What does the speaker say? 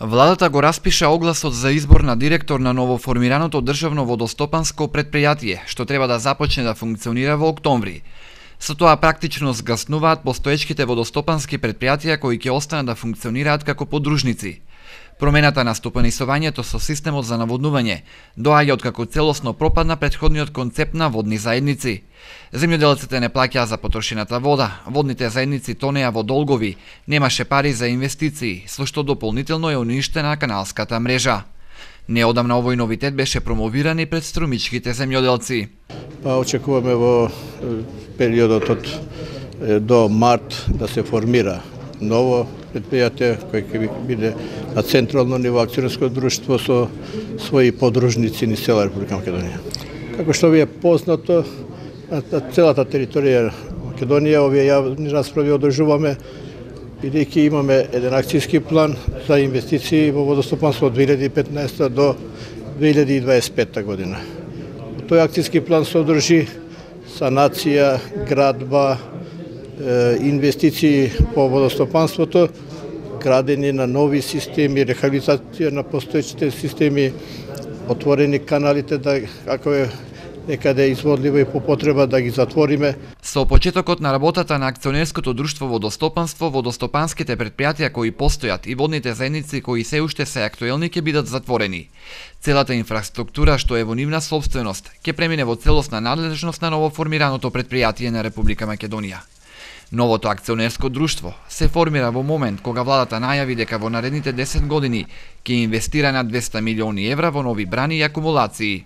Владата го распиша огласот за избор на директор на новоформираното државно водостопанско претпријатие, што треба да започне да функционира во октомври. Со тоа практично згаснуваат постоечките водостопански претпријатија кои ќе останат да функционираат како подружници. Промената на стопанисувањето со системот за наводнување доаѓа откако целосно пропадна претходниот концепт на водни заедници. Земјоделците не плаќаа за потрошената вода, водните заедници тонеа во долгови, немаше пари за инвестиции, со што дополнително е уништена каналската мрежа. Неодамна овој новитет беше промовиран и пред струмичките земјоделци. Очекуваме во периодот од до март да се формира ново предпријатие кој ќе биде на централно ниво акционерско друштво со своји подружници низ цела Република Македонија. Како што ви е познато, на целата територија Македонија овие јавни расправи одржуваме бидејќи имаме еден акцијски план за инвестиции во водостопанство од 2015 до 2025 година. Тој акцијски план содржи санација, градба, инвестиции по водостопанството, градење на нови системи, рехабилитација на постоечните системи, отворени каналите да ако е некаде изводливо и по потреба да ги затвориме. Со почетокот на работата на акционерското друштво водостопанство, водостопанските претпријатија кои постојат и водните заедници кои се уште се актуелни ќе бидат затворени. Целата инфраструктура што е во нивна собственост ќе премине во целосна надлежност на новоформираното претпријатие на Република Македонија. Новото акционерско друштво се формира во момент кога владата најави дека во наредните 10 години ќе инвестира на 200 милиони евра во нови брани и акумулации.